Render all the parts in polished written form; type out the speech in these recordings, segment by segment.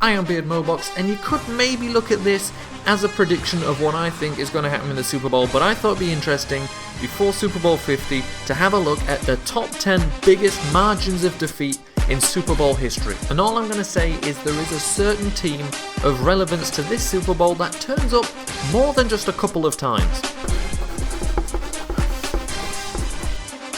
I am Beardmohbox, and you could maybe look at this as a prediction of what I think is going to happen in the Super Bowl, but I thought it'd be interesting before Super Bowl 50 to have a look at the top 10 biggest margins of defeat in Super Bowl history. And all I'm going to say is there is a certain team of relevance to this Super Bowl that turns up more than just a couple of times.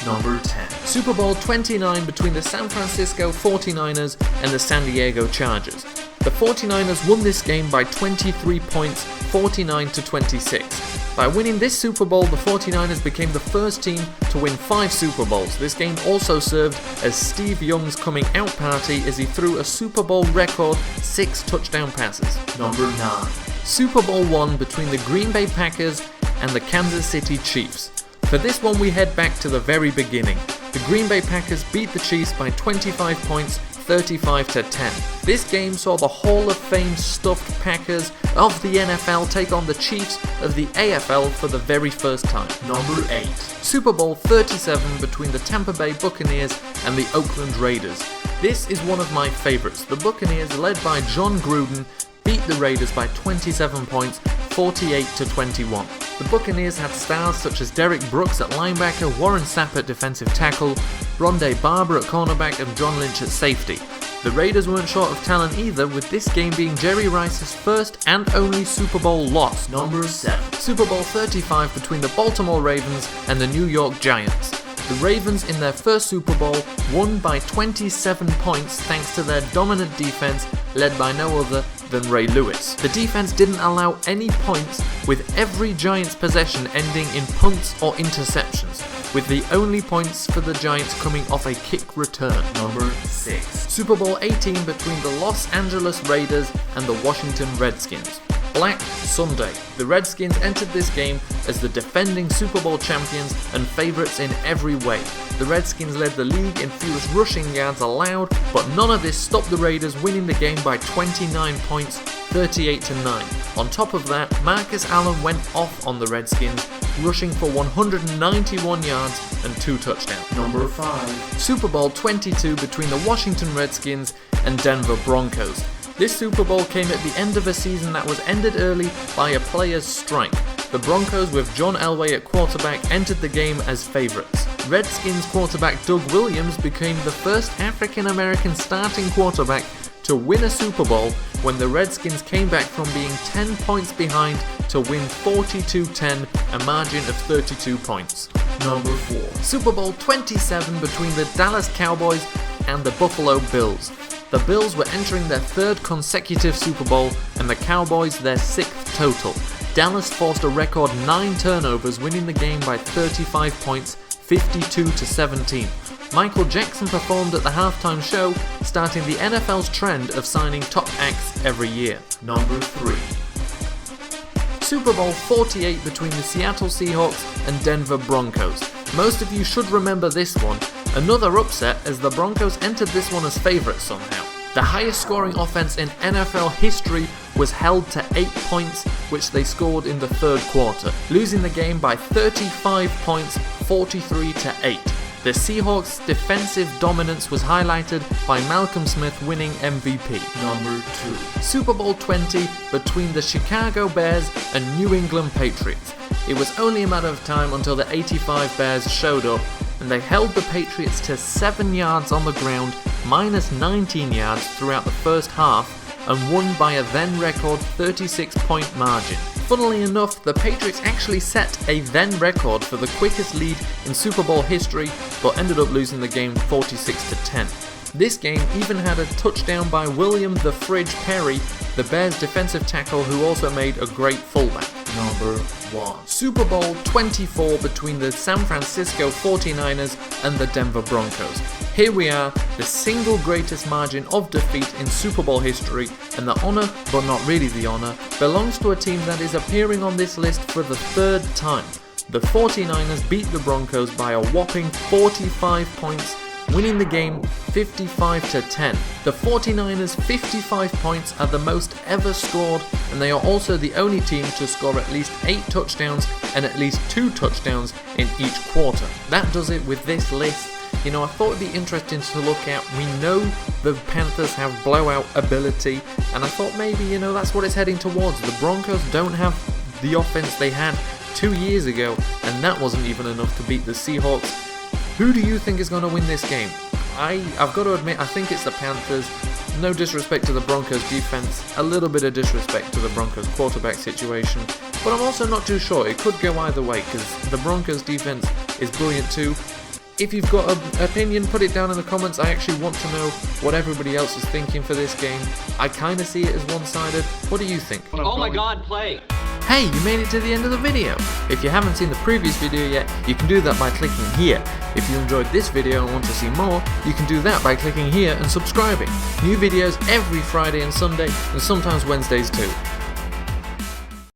Number 10. Super Bowl 29 between the San Francisco 49ers and the San Diego Chargers. The 49ers won this game by 23 points, 49-26. By winning this Super Bowl, the 49ers became the first team to win 5 Super Bowls. This game also served as Steve Young's coming out party as he threw a Super Bowl record 6 touchdown passes. Number 9. Super Bowl 1 between the Green Bay Packers and the Kansas City Chiefs. For this one we head back to the very beginning. The Green Bay Packers beat the Chiefs by 25 points, 35-10. This game saw the Hall of Fame stuffed Packers of the NFL take on the Chiefs of the AFL for the very first time. Number 8. Super Bowl 37 between the Tampa Bay Buccaneers and the Oakland Raiders. This is one of my favorites. The Buccaneers, led by John Gruden, beat the Raiders by 27 points, 48-21. The Buccaneers had stars such as Derek Brooks at linebacker, Warren Sapp at defensive tackle, Rondé Barber at cornerback, and John Lynch at safety. The Raiders weren't short of talent either, with this game being Jerry Rice's first and only Super Bowl loss. Number 7. Super Bowl 35 between the Baltimore Ravens and the New York Giants. The Ravens in their first Super Bowl won by 27 points thanks to their dominant defense led by no other than Ray Lewis. The defense didn't allow any points, with every Giants possession ending in punts or interceptions, with the only points for the Giants coming off a kick return. Number 6. Super Bowl 18 between the Los Angeles Raiders and the Washington Redskins. Black Sunday. The Redskins entered this game as the defending Super Bowl champions and favourites in every way. The Redskins led the league in fewest rushing yards allowed, but none of this stopped the Raiders winning the game by 29 points, 38-9. On top of that, Marcus Allen went off on the Redskins, rushing for 191 yards and 2 touchdowns. Number 5. Super Bowl 22 between the Washington Redskins and Denver Broncos. This Super Bowl came at the end of a season that was ended early by a players' strike. The Broncos, with John Elway at quarterback, entered the game as favourites. Redskins quarterback Doug Williams became the first African-American starting quarterback to win a Super Bowl when the Redskins came back from being 10 points behind to win 42-10, a margin of 32 points. Number 4. Super Bowl 27 between the Dallas Cowboys and the Buffalo Bills. The Bills were entering their 3rd consecutive Super Bowl and the Cowboys their 6th total. Dallas forced a record 9 turnovers, winning the game by 35 points, 52-17. Michael Jackson performed at the halftime show, starting the NFL's trend of signing top acts every year. Number 3. Super Bowl 48 between the Seattle Seahawks and Denver Broncos. Most of you should remember this one. Another upset, as the Broncos entered this one as favourites somehow. The highest scoring offense in NFL history was held to 8 points, which they scored in the 3rd quarter, losing the game by 35 points, 43-8. The Seahawks' defensive dominance was highlighted by Malcolm Smith winning MVP. Number 2. Super Bowl 20 between the Chicago Bears and New England Patriots. It was only a matter of time until the 85 Bears showed up, and they held the Patriots to 7 yards on the ground, minus 19 yards throughout the first half, and won by a then record 36-point margin. Funnily enough, the Patriots actually set a then record for the quickest lead in Super Bowl history, but ended up losing the game 46-10. This game even had a touchdown by William the Fridge Perry, the Bears' defensive tackle who also made a great fullback. Number 1. Super Bowl 24 between the San Francisco 49ers and the Denver Broncos. Here we are, the single greatest margin of defeat in Super Bowl history, and the honour, but not really the honour, belongs to a team that is appearing on this list for the 3rd time. The 49ers beat the Broncos by a whopping 45 points, winning the game 55-10. The 49ers' 55 points are the most ever scored, and they are also the only team to score at least 8 touchdowns and at least 2 touchdowns in each quarter. That does it with this list. You know, I thought it'd be interesting to look at. We know the Panthers have blowout ability. and I thought maybe, you know, that's what it's heading towards. The Broncos don't have the offense they had 2 years ago, and that wasn't even enough to beat the Seahawks. Who do you think is going to win this game? I've got to admit, I think it's the Panthers. No disrespect to the Broncos defense, a little bit of disrespect to the Broncos quarterback situation, but I'm also not too sure. It could go either way because the Broncos defense is brilliant too. If you've got an opinion, put it down in the comments. I actually want to know what everybody else is thinking for this game. I kind of see it as one-sided. What do you think? Oh my god, play! Hey, you made it to the end of the video. If you haven't seen the previous video yet, you can do that by clicking here. If you enjoyed this video and want to see more, you can do that by clicking here and subscribing. New videos every Friday and Sunday, and sometimes Wednesdays too.